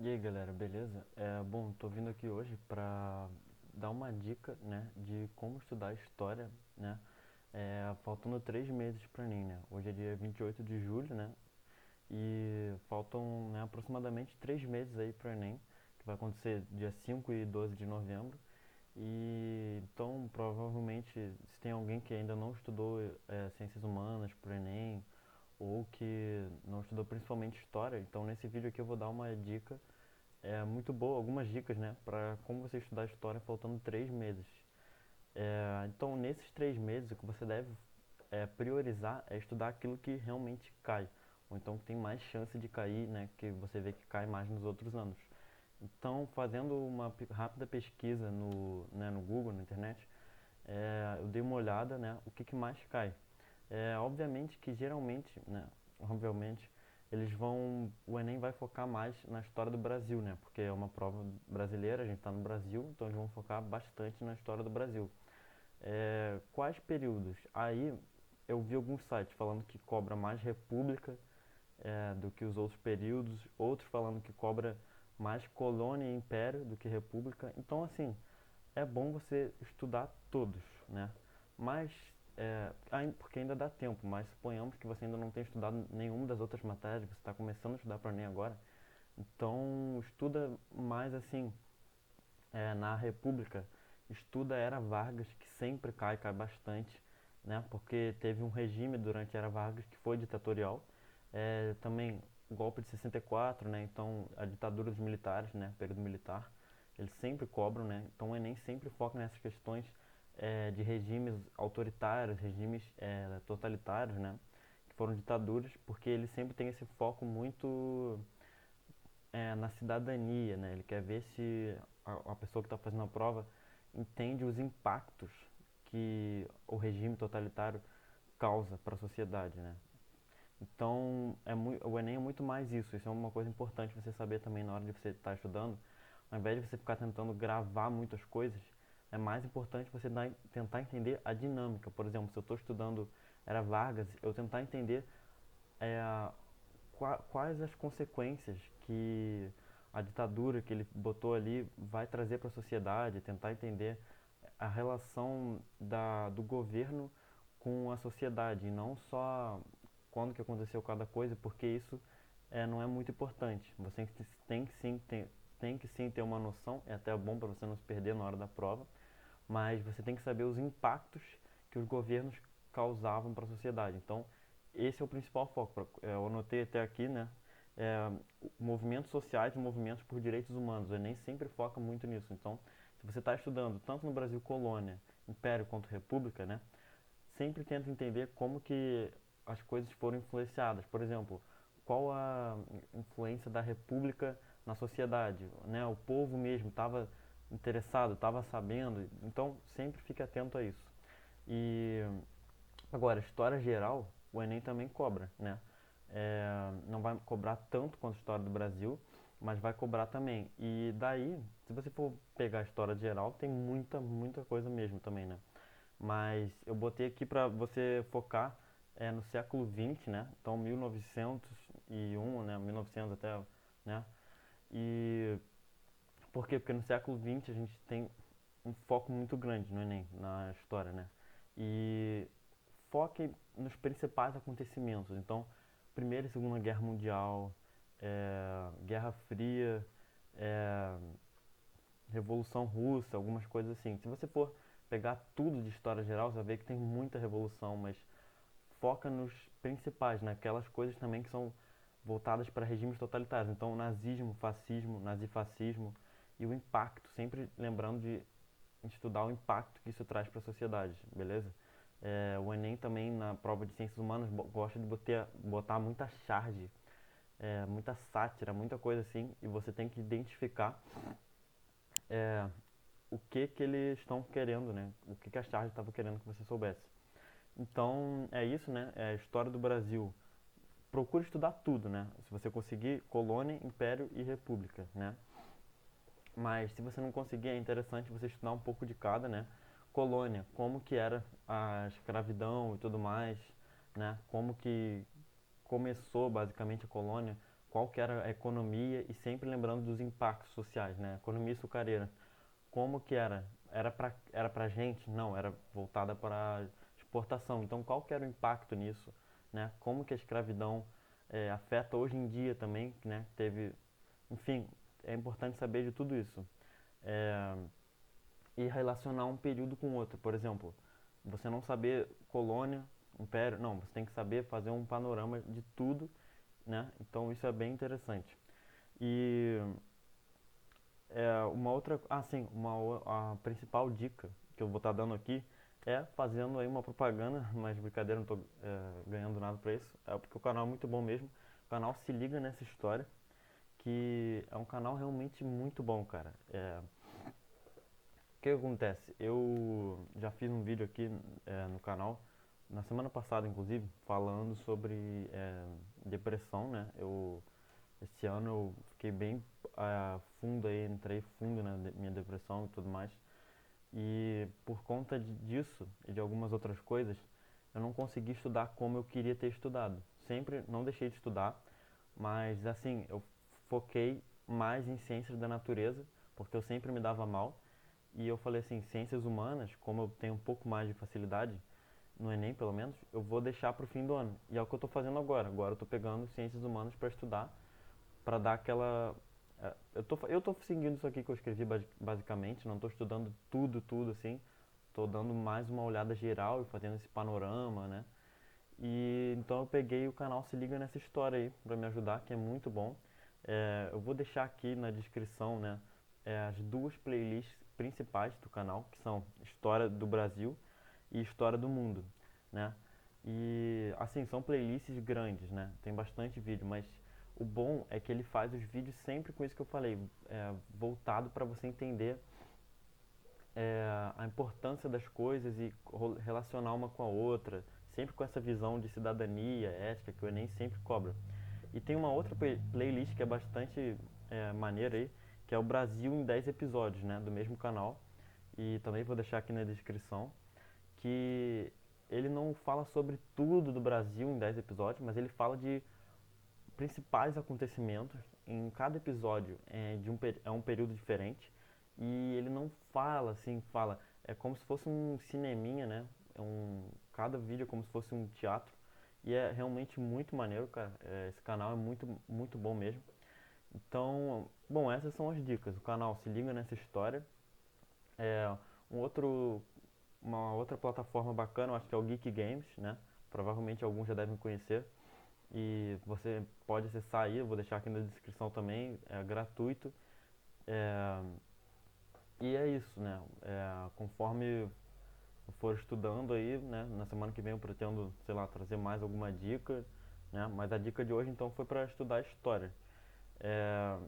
E aí galera, beleza? Bom, tô vindo aqui hoje pra dar uma dica, né, de como estudar história, né, faltando 3 meses pra Enem, né? Hoje é dia 28 de julho, né, e faltam, né, aproximadamente 3 meses aí pro Enem, que vai acontecer dia 5 e 12 de novembro. E então, provavelmente, se tem alguém que ainda não estudou Ciências Humanas pro Enem, ou que não estudou principalmente História, então nesse vídeo aqui eu vou dar uma dica muito boa, algumas dicas, né, para como você estudar história faltando 3 meses. Então, nesses 3 meses, o que você deve priorizar é estudar aquilo que realmente cai, ou então que tem mais chance de cair, né, que você vê que cai mais nos outros anos. Então, fazendo uma rápida pesquisa no Google, na internet, eu dei uma olhada, né, o que, que mais cai. Obviamente que geralmente, né, obviamente, o Enem vai focar mais na história do Brasil, né, porque é uma prova brasileira, a gente está no Brasil, então eles vão focar bastante na história do Brasil. Quais períodos? Aí eu vi alguns sites falando que cobra mais república do que os outros períodos, outros falando que cobra mais colônia e império do que república. Então, assim, é bom você estudar todos, né? Mas, porque ainda dá tempo, mas suponhamos que você ainda não tenha estudado nenhuma das outras matérias, você está começando a estudar para o Enem agora, então estuda mais assim, na República, estuda a Era Vargas, que sempre cai bastante, né? Porque teve um regime durante a Era Vargas que foi ditatorial. Também o golpe de 64, né? Então a ditadura dos militares, né? Período militar, eles sempre cobram, né? Então o Enem sempre foca nessas questões de regimes autoritários, regimes totalitários, né? Que foram ditaduras, porque ele sempre tem esse foco muito na cidadania, né? Ele quer ver se a pessoa que está fazendo a prova entende os impactos que o regime totalitário causa para a sociedade, né? Então, o Enem é muito mais isso. Isso é uma coisa importante você saber também na hora de você estar estudando. Ao invés de você ficar tentando gravar muitas coisas, é mais importante você tentar entender a dinâmica. Por exemplo, se eu estou estudando Era Vargas, eu tentar entender é, quais as consequências que a ditadura que ele botou ali vai trazer para a sociedade, tentar entender a relação do governo com a sociedade, e não só quando que aconteceu cada coisa, porque isso não é muito importante. Você tem que sim ter uma noção, é até bom para você não se perder na hora da prova, mas você tem que saber os impactos que os governos causavam para a sociedade. Então, esse é o principal foco. Eu anotei até aqui, né? É, Movimentos sociais e movimentos por direitos humanos. O Enem sempre foca muito nisso. Então, se você está estudando tanto no Brasil colônia, império quanto república, né? Sempre tenta entender como que as coisas foram influenciadas. Por exemplo, qual a influência da república na sociedade, né? O povo mesmo estava interessado, estava sabendo. Então, sempre fique atento a isso. E agora, história geral, o Enem também cobra, né? Não vai cobrar tanto quanto a história do Brasil, mas vai cobrar também. E daí, se você for pegar a história geral, tem muita, muita coisa mesmo também, né? Mas eu botei aqui para você focar no século XX, né? Então 1901, né? 1900 até, né? E por quê? Porque no século XX a gente tem um foco muito grande no Enem, na história, né? E foque nos principais acontecimentos. Então, Primeira e Segunda Guerra Mundial, Guerra Fria, é, Revolução Russa, algumas coisas assim. Se você for pegar tudo de história geral, você vai ver que tem muita revolução, mas foca nos principais, naquelas coisas também que são voltadas para regimes totalitários. Então, nazismo, fascismo, nazifascismo e o impacto, sempre lembrando de estudar o impacto que isso traz para a sociedade, beleza? O Enem também, na prova de Ciências Humanas, gosta de botar muita charge, muita sátira, muita coisa assim, e você tem que identificar é, o que que eles estão querendo, né? O que que a charge estava querendo que você soubesse. Então, é isso, né? É a história do Brasil. Procure estudar tudo, né? Se você conseguir, colônia, império e república, né? Mas se você não conseguir, é interessante você estudar um pouco de cada, né? Colônia, como que era a escravidão e tudo mais, né? Como que começou basicamente a colônia, qual que era a economia e sempre lembrando dos impactos sociais, né? Economia açucareira, como que era? Era pra gente? Não, era voltada para exportação. Então, qual que era o impacto nisso, né? Como que a escravidão afeta hoje em dia também, né? Teve, enfim, é importante saber de tudo isso. É, e relacionar um período com outro. Por exemplo, você não saber colônia, império, não, você tem que saber fazer um panorama de tudo, né? Então isso é bem interessante. E uma outra, sim, a principal dica que eu vou estar dando aqui é fazendo aí uma propaganda, mas brincadeira, não estou ganhando nada para isso, é porque o canal é muito bom mesmo. O canal Se Liga Nessa História, que é um canal realmente muito bom, cara. O que acontece? Eu já fiz um vídeo aqui no canal, na semana passada inclusive, falando sobre depressão, né? Esse ano eu fiquei bem fundo aí, entrei fundo na minha depressão e tudo mais. E por conta disso e de algumas outras coisas, eu não consegui estudar como eu queria ter estudado. Sempre não deixei de estudar, mas assim, eu foquei mais em ciências da natureza, porque eu sempre me dava mal. E eu falei assim, ciências humanas, como eu tenho um pouco mais de facilidade, no Enem pelo menos, eu vou deixar para o fim do ano. E é o que eu estou fazendo agora. Agora eu estou pegando ciências humanas para estudar, para dar aquela. Eu tô seguindo isso aqui que eu escrevi basicamente, não estou estudando tudo assim. Estou dando mais uma olhada geral e fazendo esse panorama, né? E então eu peguei o canal Se Liga Nessa História aí para me ajudar, que é muito bom. Eu vou deixar aqui na descrição, né, as duas playlists principais do canal, que são História do Brasil e História do Mundo, né? E assim, são playlists grandes, né? Tem bastante vídeo, mas o bom é que ele faz os vídeos sempre com isso que eu falei, voltado para você entender a importância das coisas e relacionar uma com a outra, sempre com essa visão de cidadania, ética, que o Enem sempre cobra. E tem uma outra playlist que é bastante maneira aí, que é o Brasil em 10 episódios, né, do mesmo canal. E também vou deixar aqui na descrição, que ele não fala sobre tudo do Brasil em 10 episódios, mas ele fala de principais acontecimentos. Em cada episódio é um período diferente. E ele não fala assim, fala. É como se fosse um cineminha, né? Cada vídeo é como se fosse um teatro. E é realmente muito maneiro, cara. Esse canal é muito bom mesmo. Então, bom, essas são as dicas. O canal Se Liga Nessa História. É, um outro, uma outra plataforma bacana, eu acho que é o Geek Games, né? Provavelmente alguns já devem conhecer. E você pode acessar aí, eu vou deixar aqui na descrição também, é gratuito. É, e é isso, né? Conforme eu for estudando aí, né? Na semana que vem eu pretendo, sei lá, trazer mais alguma dica, né? Mas a dica de hoje então foi para estudar história. É,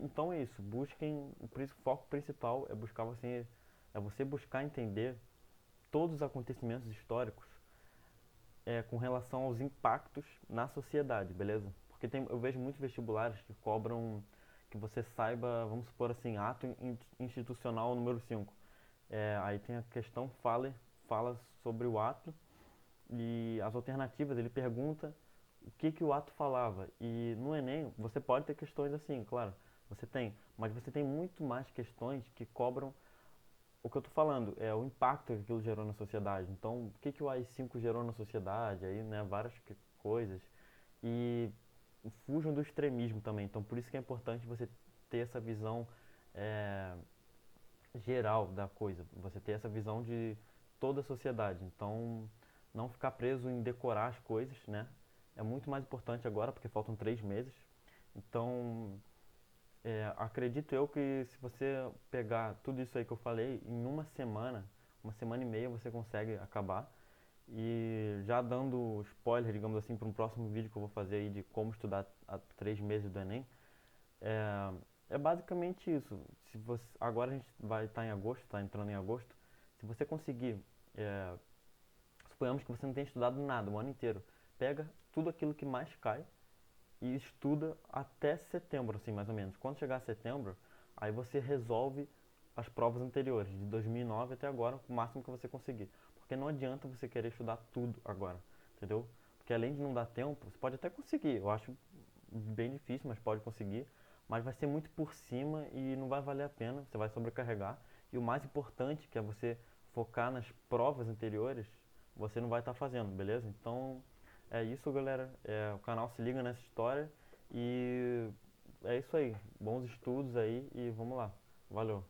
então é isso, busquem, o foco principal é buscar você, é você buscar entender todos os acontecimentos históricos com relação aos impactos na sociedade, beleza? Porque eu vejo muitos vestibulares que cobram que você saiba, vamos supor assim, ato institucional número 5. Aí tem a questão fala sobre o ato e as alternativas, ele pergunta o que o ato falava. E no Enem você pode ter questões assim, claro, você tem, mas você tem muito mais questões que cobram o que eu tô falando, é o impacto que aquilo gerou na sociedade. Então, o que o AI-5 gerou na sociedade, aí, né, várias coisas. E fujam do extremismo também. Então, por isso que é importante você ter essa visão é, geral da coisa, você ter essa visão de toda a sociedade. Então, não ficar preso em decorar as coisas, né? É muito mais importante agora, porque faltam 3 meses. Então, acredito eu que se você pegar tudo isso aí que eu falei, em uma semana e meia você consegue acabar. E já dando spoiler, digamos assim, para um próximo vídeo que eu vou fazer aí de como estudar há 3 meses do Enem, é, é basicamente isso. Se você, agora a gente vai estar em agosto, está entrando em agosto. Se você conseguir, é, suponhamos que você não tenha estudado nada o ano inteiro, pega tudo aquilo que mais cai e estuda até setembro, assim, mais ou menos. Quando chegar a setembro, aí você resolve as provas anteriores, de 2009 até agora, o máximo que você conseguir. Porque não adianta você querer estudar tudo agora, entendeu? Porque além de não dar tempo, você pode até conseguir, eu acho bem difícil, mas pode conseguir. Mas vai ser muito por cima e não vai valer a pena, você vai sobrecarregar. E o mais importante, que é você focar nas provas anteriores, você não vai estar fazendo, beleza? Então é isso, galera. O canal se liga nessa história e é isso aí. Bons estudos aí e vamos lá. Valeu.